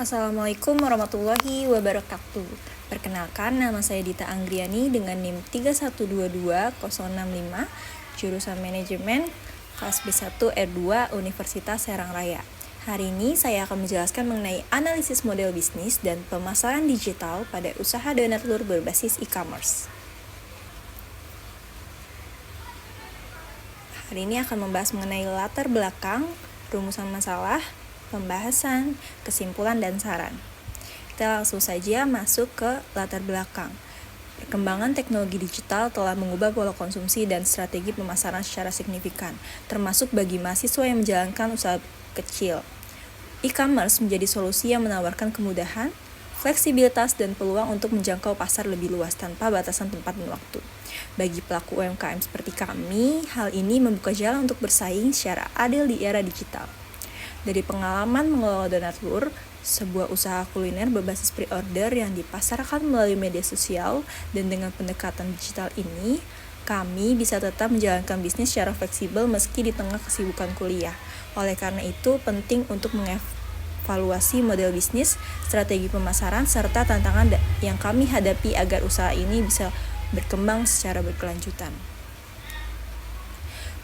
Assalamualaikum warahmatullahi wabarakatuh. Perkenalkan, nama saya Dita Anggriani dengan NIM 3122065, jurusan Manajemen, kelas B1 R2 Universitas Serang Raya. Hari ini saya akan menjelaskan mengenai analisis model bisnis dan pemasaran digital pada usaha donatur berbasis e-commerce. Hari ini akan membahas mengenai latar belakang, rumusan masalah, pembahasan, kesimpulan, dan saran. Kita langsung saja masuk ke latar belakang. Perkembangan teknologi digital telah mengubah pola konsumsi dan strategi pemasaran secara signifikan, termasuk bagi mahasiswa yang menjalankan usaha kecil. E-commerce menjadi solusi yang menawarkan kemudahan, fleksibilitas, dan peluang untuk menjangkau pasar lebih luas tanpa batasan tempat dan waktu. Bagi pelaku UMKM seperti kami, hal ini membuka jalan untuk bersaing secara adil di era digital. Dari pengalaman mengelola donatur, sebuah usaha kuliner berbasis pre-order yang dipasarkan melalui media sosial, dan dengan pendekatan digital ini, kami bisa tetap menjalankan bisnis secara fleksibel meski di tengah kesibukan kuliah. Oleh karena itu, penting untuk mengevaluasi model bisnis, strategi pemasaran, serta tantangan yang kami hadapi agar usaha ini bisa berkembang secara berkelanjutan.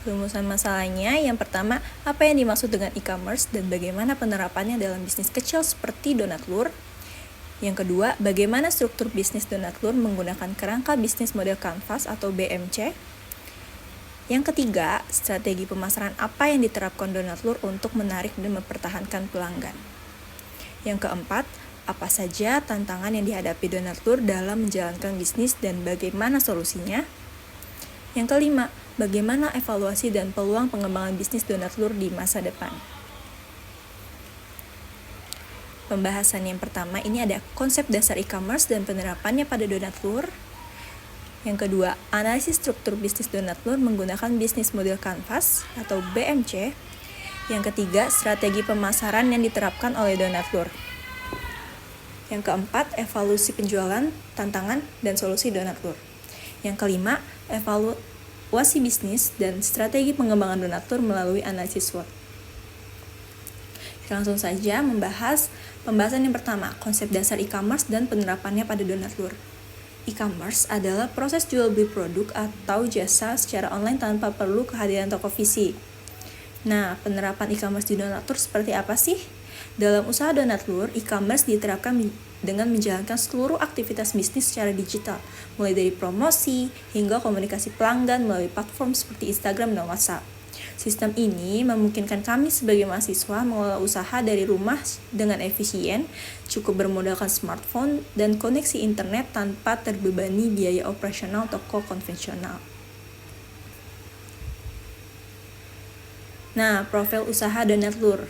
Rumusan masalahnya, yang pertama, apa yang dimaksud dengan e-commerce dan bagaimana penerapannya dalam bisnis kecil seperti donatur. Yang kedua, bagaimana struktur bisnis donatur menggunakan kerangka bisnis model kanvas atau BMC. Yang ketiga, strategi pemasaran apa yang diterapkan donatur untuk menarik dan mempertahankan pelanggan. Yang keempat, apa saja tantangan yang dihadapi donatur dalam menjalankan bisnis dan bagaimana solusinya. Yang kelima, bagaimana evaluasi dan peluang pengembangan bisnis donatur di masa depan. Pembahasan yang pertama ini ada konsep dasar e-commerce dan penerapannya pada donatur. Yang kedua, analisis struktur bisnis donatur menggunakan bisnis model kanvas atau BMC. Yang ketiga, strategi pemasaran yang diterapkan oleh donatur. Yang keempat, evaluasi penjualan, tantangan, dan solusi donatur. Yang kelima, evaluasi bisnis dan strategi pengembangan donatur melalui analisis SWOT. Langsung saja membahas pembahasan yang pertama, konsep dasar e-commerce dan penerapannya pada donatur. E-commerce adalah proses jual beli produk atau jasa secara online tanpa perlu kehadiran toko fisik. Nah, penerapan e-commerce di donatur seperti apa sih? Dalam usaha donatur, e-commerce diterapkan dengan menjalankan seluruh aktivitas bisnis secara digital, mulai dari promosi hingga komunikasi pelanggan melalui platform seperti Instagram dan WhatsApp. Sistem ini memungkinkan kami sebagai mahasiswa mengelola usaha dari rumah dengan efisien, cukup bermodalkan smartphone dan koneksi internet tanpa terbebani biaya operasional toko konvensional. Nah, profil usaha donatur.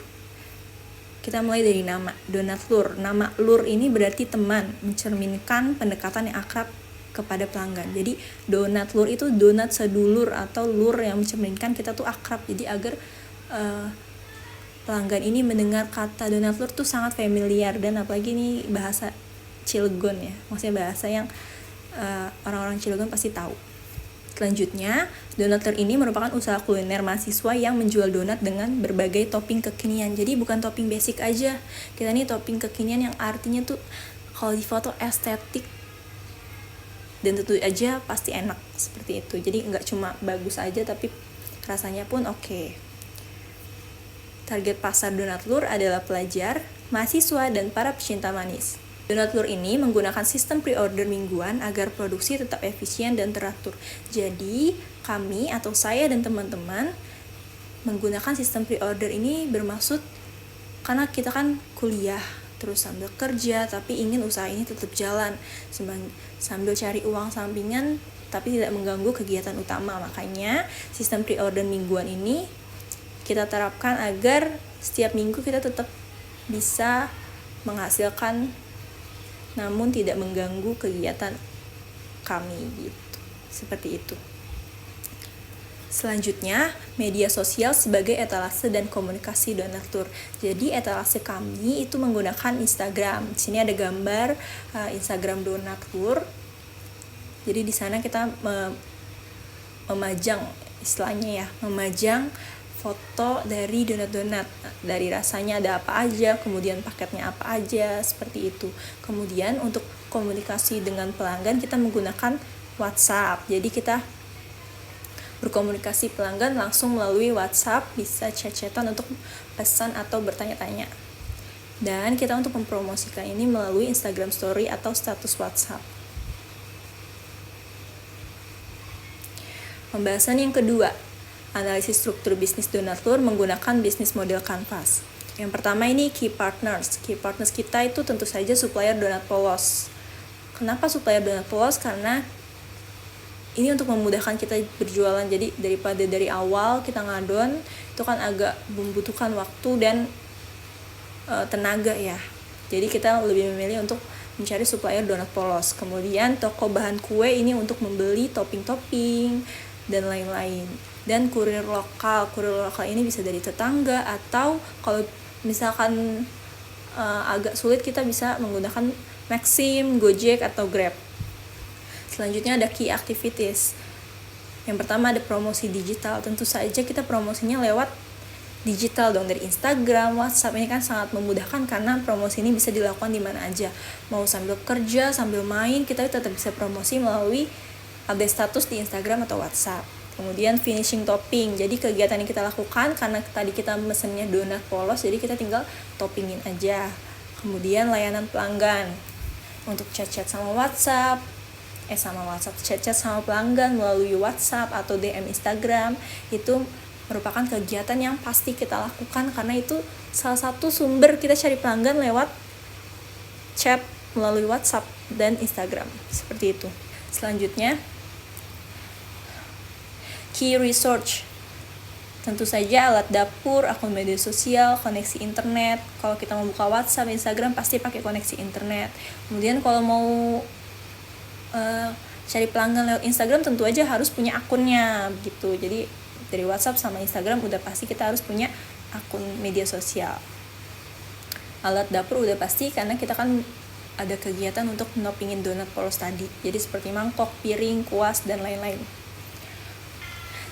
Kita mulai dari nama, donatur. Nama lur ini berarti teman, mencerminkan pendekatan yang akrab kepada pelanggan. Jadi donatur itu donat sedulur atau lur yang mencerminkan kita tuh akrab. Jadi agar pelanggan ini mendengar kata donatur tuh sangat familiar, dan apalagi ini bahasa Cilegon ya. Maksudnya bahasa yang orang-orang Cilegon pasti tahu. Selanjutnya, donatur ini merupakan usaha kuliner mahasiswa yang menjual donat dengan berbagai topping kekinian. Jadi bukan topping basic aja. Kita nih topping kekinian yang artinya tuh kalau di foto estetik dan tentu aja pasti enak seperti itu. Jadi nggak cuma bagus aja tapi rasanya pun oke. Target pasar donatur adalah pelajar, mahasiswa, dan para pecinta manis. Donatur ini menggunakan sistem pre-order mingguan agar produksi tetap efisien dan teratur. Jadi, kami atau saya dan teman-teman menggunakan sistem pre-order ini bermaksud karena kita kan kuliah terus sambil kerja, tapi ingin usaha ini tetap jalan sambil cari uang sampingan tapi tidak mengganggu kegiatan utama. Makanya, sistem pre-order mingguan ini kita terapkan agar setiap minggu kita tetap bisa menghasilkan namun tidak mengganggu kegiatan kami gitu. Seperti itu. Selanjutnya, media sosial sebagai etalase dan komunikasi donatur. Jadi etalase kami itu menggunakan Instagram. Di sini ada gambar Instagram donatur. Jadi di sana kita memajang istilahnya ya, memajang foto dari donat-donat, dari rasanya ada apa aja, kemudian paketnya apa aja, seperti itu. Kemudian untuk komunikasi dengan pelanggan kita menggunakan WhatsApp. Jadi kita berkomunikasi pelanggan langsung melalui WhatsApp, bisa chat-chatan untuk pesan atau bertanya-tanya. Dan kita untuk mempromosikan ini melalui Instagram Story atau status WhatsApp. Pembahasan yang kedua, analisis struktur bisnis Donatlur menggunakan bisnis model Canvas. Yang pertama ini key partners. Key partners kita itu tentu saja supplier donat polos. Kenapa supplier donat polos? Karena ini untuk memudahkan kita berjualan. Jadi daripada dari awal kita ngadon, itu kan agak membutuhkan waktu dan tenaga ya. Jadi kita lebih memilih untuk mencari supplier donat polos. Kemudian toko bahan kue ini untuk membeli topping-topping dan lain-lain. Dan kurir lokal ini bisa dari tetangga, atau kalau misalkan agak sulit kita bisa menggunakan Maxim, Gojek atau Grab. Selanjutnya ada key activities. Yang pertama ada promosi digital. Tentu saja kita promosinya lewat digital dong, dari Instagram, WhatsApp. Ini kan sangat memudahkan karena promosi ini bisa dilakukan di mana aja. Mau sambil kerja, sambil main, kita tetap bisa promosi melalui update status di Instagram atau WhatsApp. Kemudian finishing topping. Jadi kegiatan yang kita lakukan karena tadi kita mesennya donat polos, jadi kita tinggal toppingin aja. Kemudian layanan pelanggan. Untuk chat-chat sama WhatsApp, chat-chat sama pelanggan melalui WhatsApp atau DM Instagram, itu merupakan kegiatan yang pasti kita lakukan karena itu salah satu sumber kita cari pelanggan lewat chat melalui WhatsApp dan Instagram, seperti itu. Selanjutnya key research. Tentu saja alat dapur, akun media sosial, koneksi internet. Kalau kita mau buka WhatsApp, Instagram pasti pakai koneksi internet. Kemudian kalau mau cari pelanggan lewat Instagram, tentu aja harus punya akunnya gitu. Jadi dari WhatsApp sama Instagram udah pasti kita harus punya akun media sosial. Alat dapur udah pasti karena kita kan ada kegiatan untuk nopingin donat polos tadi. Jadi seperti mangkok, piring, kuas, dan lain-lain.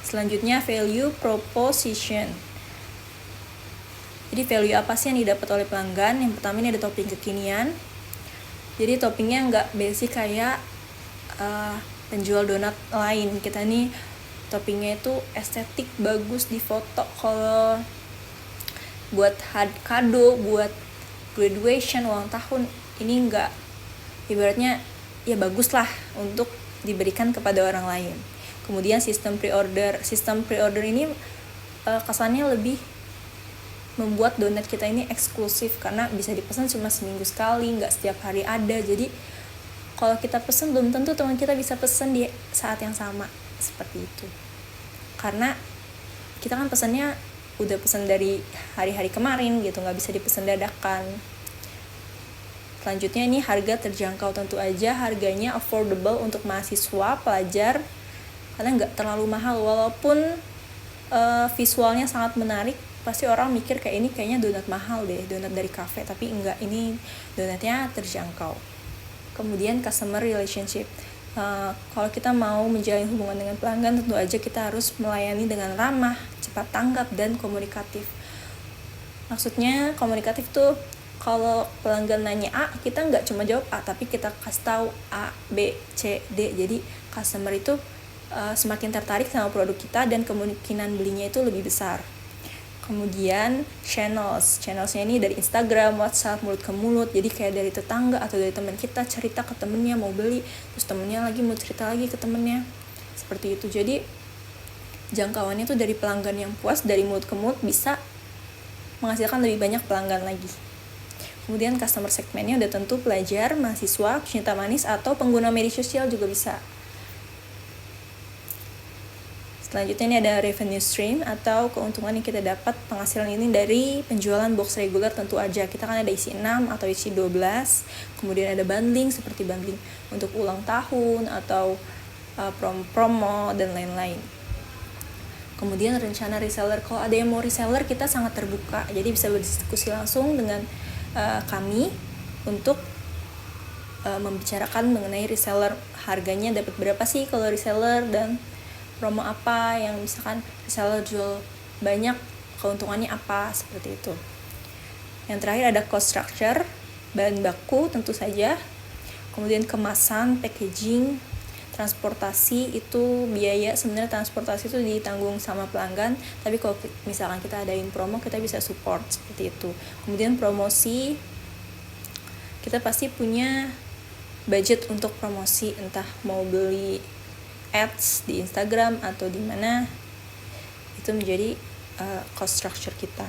Selanjutnya value proposition. Jadi value apa sih yang didapat oleh pelanggan? Yang pertama ini ada topping kekinian. Jadi toppingnya nggak basic kayak penjual donat lain. Kita nih toppingnya itu estetik, bagus di foto. Kalau buat kado, buat graduation, ulang tahun, ini nggak, ibaratnya ya bagus lah untuk diberikan kepada orang lain. Kemudian sistem pre-order ini kesannya lebih membuat donat kita ini eksklusif karena bisa dipesan cuma seminggu sekali, nggak setiap hari ada. Jadi kalau kita pesan belum tentu teman kita bisa pesan di saat yang sama, seperti itu. Karena kita kan pesannya udah pesan dari hari-hari kemarin gitu, nggak bisa dipesan dadakan. Selanjutnya ini harga terjangkau. Tentu aja harganya affordable untuk mahasiswa, pelajar, karena nggak terlalu mahal. Walaupun visualnya sangat menarik, pasti orang mikir kayak ini kayaknya donat mahal deh, donat dari kafe, tapi enggak, ini donatnya terjangkau. Kemudian customer relationship. Kalau kita mau menjalin hubungan dengan pelanggan, tentu aja kita harus melayani dengan ramah, cepat tanggap, dan komunikatif. Maksudnya komunikatif tuh kalau pelanggan nanya A, kita nggak cuma jawab A, tapi kita kasih tahu A, B, C, D. Jadi customer itu semakin tertarik sama produk kita dan kemungkinan belinya itu lebih besar. Kemudian channelsnya ini dari Instagram, WhatsApp, mulut ke mulut. Jadi kayak dari tetangga atau dari teman kita cerita ke temennya mau beli, terus temennya lagi mau cerita lagi ke temennya, seperti itu. Jadi jangkauannya itu dari pelanggan yang puas, dari mulut ke mulut, bisa menghasilkan lebih banyak pelanggan lagi. Kemudian customer segmennya udah tentu pelajar, mahasiswa, pecinta manis, atau pengguna media sosial juga bisa. Selanjutnya ini ada revenue stream atau keuntungan yang kita dapat. Penghasilan ini dari penjualan box reguler tentu aja. Kita kan ada isi 6 atau isi 12. Kemudian ada bundling seperti bundling untuk ulang tahun atau promo dan lain-lain. Kemudian rencana reseller. Kalau ada yang mau reseller, kita sangat terbuka. Jadi bisa berdiskusi langsung dengan kami untuk membicarakan mengenai reseller. Harganya dapat berapa sih kalau reseller, dan promo apa yang misalkan reseller jual banyak keuntungannya apa, seperti itu. Yang terakhir ada cost structure, bahan baku tentu saja, kemudian kemasan, packaging, transportasi. Itu biaya, sebenarnya transportasi itu ditanggung sama pelanggan, tapi kalau misalkan kita adain promo, kita bisa support, seperti itu. Kemudian promosi, kita pasti punya budget untuk promosi, entah mau beli ads di Instagram atau di mana, itu menjadi cost structure kita.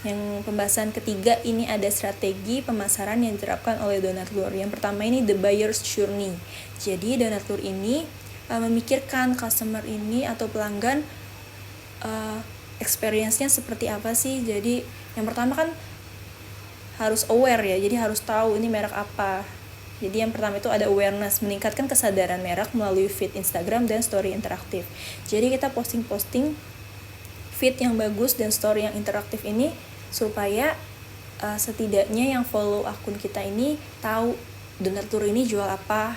Yang pembahasan ketiga ini ada strategi pemasaran yang diterapkan oleh donatur. Yang pertama ini the buyer's journey. Jadi donatur ini memikirkan customer ini atau pelanggan experience-nya seperti apa sih. Jadi yang pertama kan harus aware ya, jadi harus tahu ini merek apa. Jadi yang pertama itu ada awareness, meningkatkan kesadaran merek melalui feed Instagram dan story interaktif. Jadi kita posting-posting feed yang bagus dan story yang interaktif ini supaya setidaknya yang follow akun kita ini tahu donatur ini jual apa,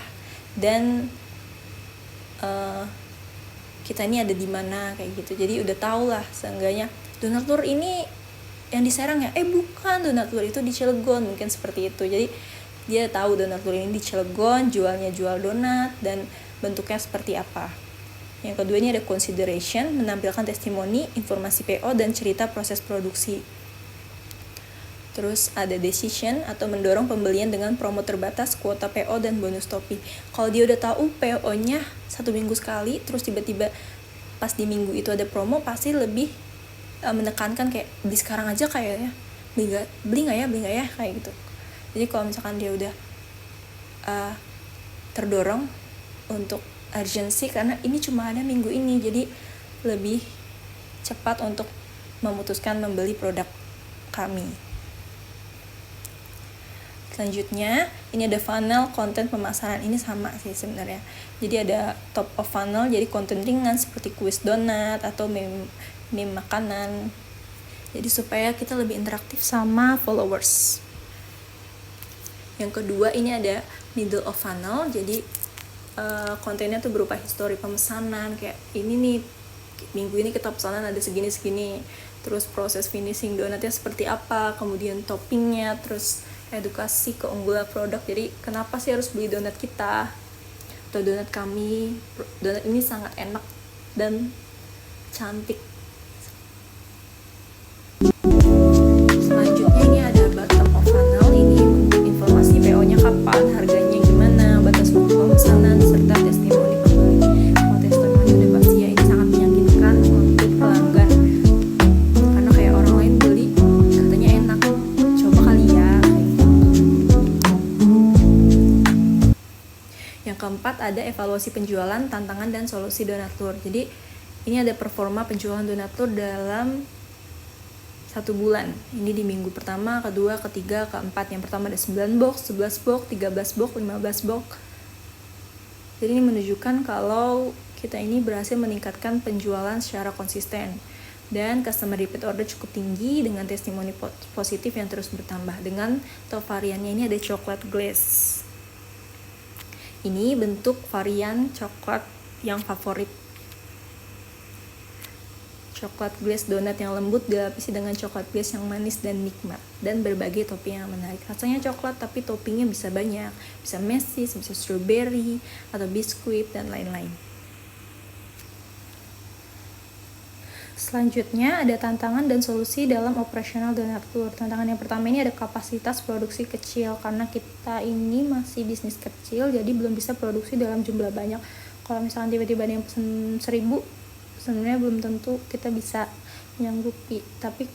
dan kita ini ada di mana, kayak gitu. Jadi udah tahu lah seenggaknya donatur ini yang di Serang ya, bukan, donatur itu di Cilegon, mungkin seperti itu. Jadi dia tahu donatur ini di Cilegon, jualnya jual donat dan bentuknya seperti apa. Yang kedua ini ada consideration, menampilkan testimoni, informasi PO dan cerita proses produksi. Terus ada decision atau mendorong pembelian dengan promo terbatas, kuota PO dan bonus topi. Kalau dia udah tahu PO-nya 1 minggu sekali, terus tiba-tiba pas di minggu itu ada promo, pasti lebih menekankan kayak beli sekarang aja kayaknya, beli nggak ya kayak gitu. Jadi kalau misalkan dia udah terdorong untuk urgency karena ini cuma ada minggu ini, jadi lebih cepat untuk memutuskan membeli produk kami. Selanjutnya ini ada funnel konten pemasaran. Ini sama sih sebenarnya. Jadi ada top of funnel, jadi konten ringan seperti kuis donat atau meme makanan. Jadi supaya kita lebih interaktif sama followers. Yang kedua ini ada middle of funnel. Jadi kontennya tuh berupa histori pemesanan, kayak ini nih minggu ini kita pesanan ada segini, terus proses finishing donatnya seperti apa, kemudian toppingnya, terus edukasi keunggulan produk. Jadi kenapa sih harus beli donat kita atau donat kami, donat ini sangat enak dan cantik. Selanjutnya ini ada bottom of funnel. Ini informasi PO-nya kapan, harganya gimana, batas waktu pemesanan, serta testimoni pembeli. Kalau testimoni udah pasti ya, ini sangat meyakinkan untuk pelanggan, karena kayak orang lain beli katanya enak, coba kali ya, kayak gitu. Yang keempat ada evaluasi penjualan, tantangan dan solusi donatur. Jadi ini ada performa penjualan donatur dalam 1 bulan. Ini di minggu pertama, kedua, ketiga, keempat. Yang pertama ada 9 box, 11 box, 13 box, 15 box. Jadi ini menunjukkan kalau kita ini berhasil meningkatkan penjualan secara konsisten. Dan customer repeat order cukup tinggi dengan testimoni positif yang terus bertambah. Dengan top variannya ini ada coklat glaze. Ini bentuk varian coklat yang favorit. Coklat glaze donat yang lembut dilapisi dengan coklat glaze yang manis dan nikmat, dan berbagai topping yang menarik. Rasanya coklat tapi toppingnya bisa banyak, bisa mesis, bisa strawberry atau biskuit dan lain-lain. Selanjutnya ada tantangan dan solusi dalam operasional donatur. Tantangan yang pertama ini ada kapasitas produksi kecil, karena kita ini masih bisnis kecil, jadi belum bisa produksi dalam jumlah banyak. Kalau misalkan tiba-tiba ada yang pesen 1000, sebenarnya belum tentu kita bisa nyanggupi, tapi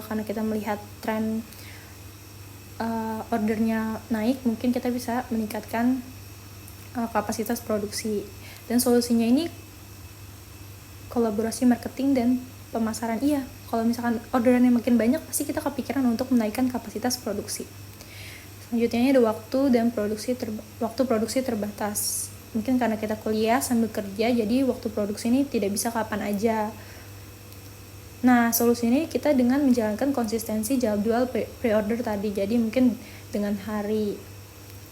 karena kita melihat tren ordernya naik, mungkin kita bisa meningkatkan kapasitas produksi. Dan solusinya ini kolaborasi marketing dan pemasaran. Iya, kalau misalkan orderannya makin banyak, pasti kita kepikiran untuk menaikkan kapasitas produksi. Selanjutnya ada waktu dan waktu produksi terbatas. Mungkin karena kita kuliah sambil kerja, jadi waktu produksi ini tidak bisa kapan aja. Nah, solusinya kita dengan menjalankan konsistensi jadwal pre-order tadi. Jadi mungkin dengan hari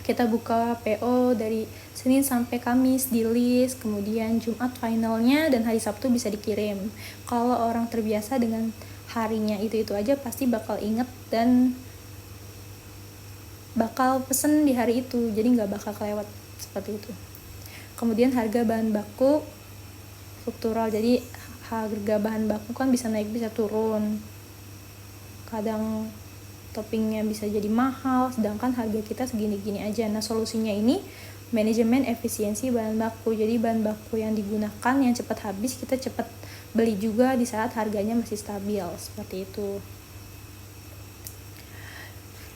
Kita buka PO dari Senin sampai Kamis di list, kemudian Jumat finalnya, dan hari Sabtu bisa dikirim. Kalau orang terbiasa dengan harinya itu aja, pasti bakal inget dan bakal pesen di hari itu, jadi nggak bakal kelewat seperti itu. Kemudian harga bahan baku struktural, jadi harga bahan baku kan bisa naik bisa turun, kadang toppingnya bisa jadi mahal sedangkan harga kita segini-gini aja. Nah, solusinya ini manajemen efisiensi bahan baku. Jadi bahan baku yang digunakan yang cepat habis, kita cepat beli juga di saat harganya masih stabil, seperti itu.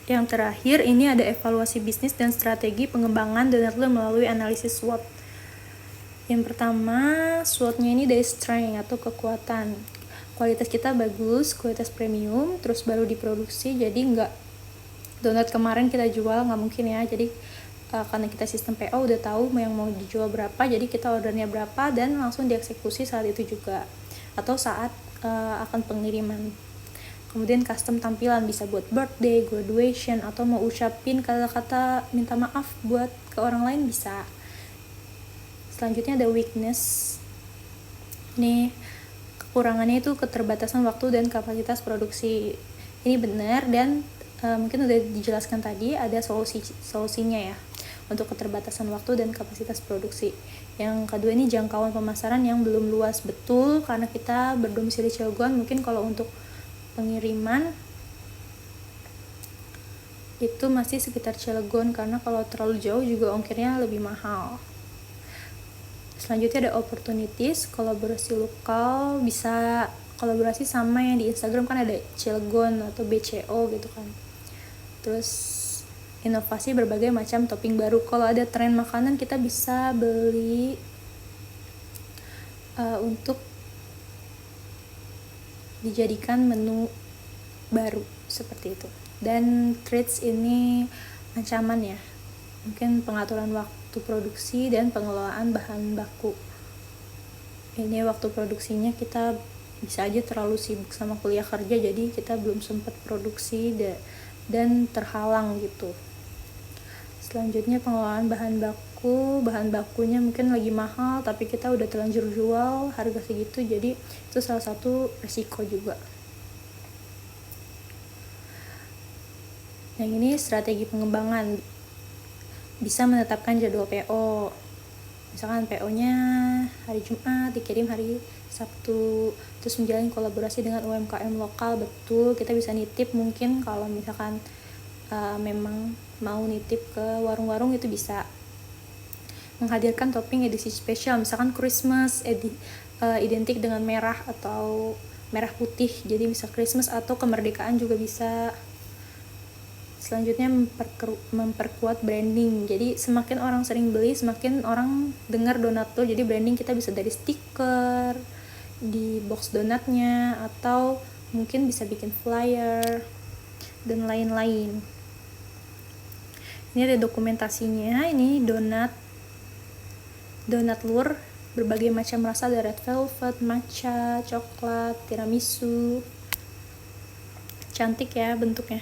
Yang terakhir, ini ada evaluasi bisnis dan strategi pengembangan Donatlur melalui analisis SWOT. Yang pertama, SWOT-nya ini dari strength atau kekuatan. Kualitas kita bagus, kualitas premium, terus baru diproduksi, jadi nggak donat kemarin kita jual, nggak mungkin ya. Jadi karena kita sistem PO udah tahu yang mau dijual berapa, jadi kita ordernya berapa dan langsung dieksekusi saat itu juga atau saat akan pengiriman. Kemudian custom tampilan, bisa buat birthday, graduation, atau mau ucapin kata-kata minta maaf buat ke orang lain bisa. Selanjutnya ada weakness. Nih, kekurangannya itu keterbatasan waktu dan kapasitas produksi. Ini benar dan mungkin udah dijelaskan tadi, ada solusinya ya untuk keterbatasan waktu dan kapasitas produksi. Yang kedua ini jangkauan pemasaran yang belum luas. Betul, karena kita berdomisili Cilegon, mungkin kalau untuk pengiriman itu masih sekitar Cilegon, karena kalau terlalu jauh juga ongkirnya lebih mahal. Selanjutnya ada opportunities, kolaborasi lokal, bisa kolaborasi sama yang di Instagram kan ada Cilegon atau BCO gitu kan. Terus inovasi berbagai macam topping baru. Kalau ada tren makanan kita bisa beli untuk dijadikan menu baru seperti itu. Dan treats ini ancaman ya, mungkin pengaturan waktu produksi dan pengelolaan bahan baku. Ini waktu produksinya kita bisa aja terlalu sibuk sama kuliah kerja, jadi kita belum sempat produksi dan terhalang gitu. Selanjutnya pengelolaan bahan bakunya mungkin lagi mahal tapi kita udah terlanjur jual harga segitu, jadi itu salah satu resiko juga. Yang ini strategi pengembangan, bisa menetapkan jadwal PO. Misalkan PO-nya hari Jumat dikirim hari Sabtu, terus menjalin kolaborasi dengan UMKM lokal. Betul, kita bisa nitip mungkin kalau misalkan memang mau nitip ke warung-warung itu bisa. Menghadirkan topping edisi spesial, misalkan Christmas identik dengan merah atau merah putih, jadi bisa Christmas atau kemerdekaan juga bisa. Selanjutnya memperkuat branding, jadi semakin orang sering beli semakin orang dengar Donatlur, jadi branding kita bisa dari stiker di box donatnya atau mungkin bisa bikin flyer dan lain-lain. Ini ada dokumentasinya, ini Donatlur berbagai macam rasa, ada red velvet, matcha, coklat, tiramisu. Cantik ya bentuknya.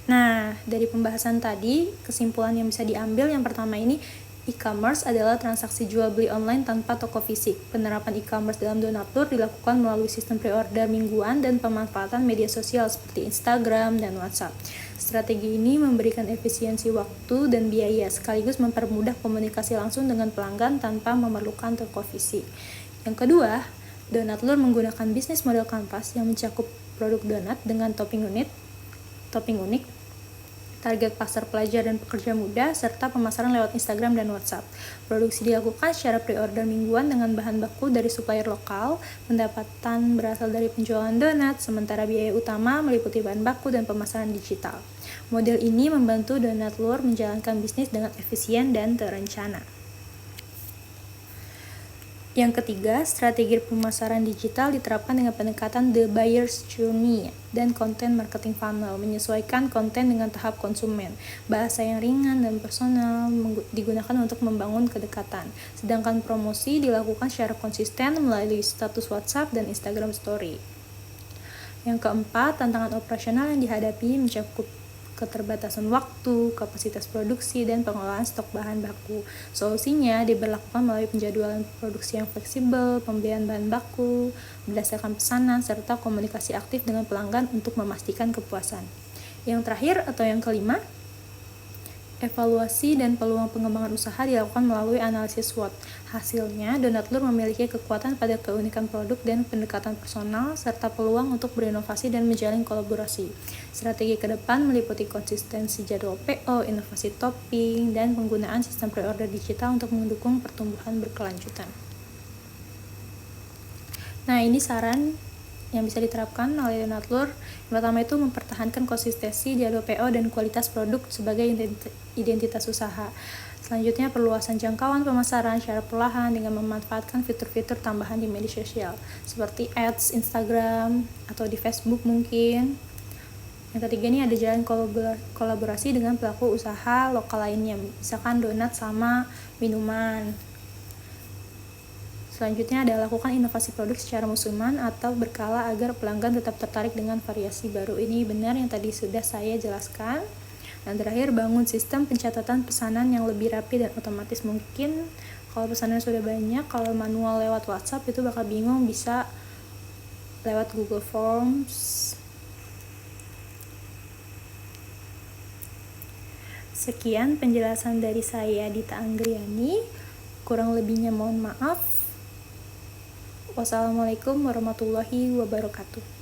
Nah, dari pembahasan tadi, kesimpulan yang bisa diambil yang pertama ini, e-commerce adalah transaksi jual beli online tanpa toko fisik. Penerapan e-commerce dalam Donatlur dilakukan melalui sistem pre-order mingguan dan pemanfaatan media sosial seperti Instagram dan WhatsApp. Strategi ini memberikan efisiensi waktu dan biaya, sekaligus mempermudah komunikasi langsung dengan pelanggan tanpa memerlukan toko fisik. Yang kedua, Donatlur menggunakan bisnis model kanvas yang mencakup produk donat dengan topping unik, target pasar pelajar dan pekerja muda, serta pemasaran lewat Instagram dan WhatsApp. Produksi dilakukan secara pre-order mingguan dengan bahan baku dari supplier lokal, pendapatan berasal dari penjualan donat, sementara biaya utama meliputi bahan baku dan pemasaran digital. Model ini membantu Donatlur menjalankan bisnis dengan efisien dan terencana. Yang ketiga, strategi pemasaran digital diterapkan dengan pendekatan the buyer's journey dan content marketing funnel, menyesuaikan konten dengan tahap konsumen. Bahasa yang ringan dan personal digunakan untuk membangun kedekatan, sedangkan promosi dilakukan secara konsisten melalui status WhatsApp dan Instagram Story. Yang keempat, tantangan operasional yang dihadapi mencakup keterbatasan waktu, kapasitas produksi, dan pengelolaan stok bahan baku. Solusinya diberlakukan melalui penjadwalan produksi yang fleksibel, pembelian bahan baku berdasarkan pesanan, serta komunikasi aktif dengan pelanggan untuk memastikan kepuasan. Yang terakhir atau yang kelima, evaluasi dan peluang pengembangan usaha dilakukan melalui analisis SWOT. Hasilnya, Donatlur memiliki kekuatan pada keunikan produk dan pendekatan personal, serta peluang untuk berinovasi dan menjalin kolaborasi. Strategi ke depan meliputi konsistensi jadwal PO, inovasi topping, dan penggunaan sistem pre-order digital untuk mendukung pertumbuhan berkelanjutan. Nah, ini saran yang bisa diterapkan oleh Donatlur. Yang pertama itu mempertahankan konsistensi jadwal PO dan kualitas produk sebagai identitas usaha. Selanjutnya, perluasan jangkauan pemasaran secara perlahan dengan memanfaatkan fitur-fitur tambahan di media sosial seperti ads Instagram atau di Facebook mungkin. Yang ketiga ini ada jalan kolaborasi dengan pelaku usaha lokal lainnya, misalkan donat sama minuman. Selanjutnya ada lakukan inovasi produk secara musiman atau berkala agar pelanggan tetap tertarik dengan variasi baru. Ini benar yang tadi sudah saya jelaskan. Dan terakhir, bangun sistem pencatatan pesanan yang lebih rapi dan otomatis. Mungkin kalau pesanan sudah banyak, kalau manual lewat WhatsApp itu bakal bingung, bisa lewat Google Forms. Sekian penjelasan dari saya, Dita Anggriani. Kurang lebihnya mohon maaf. Wassalamualaikum warahmatullahi wabarakatuh.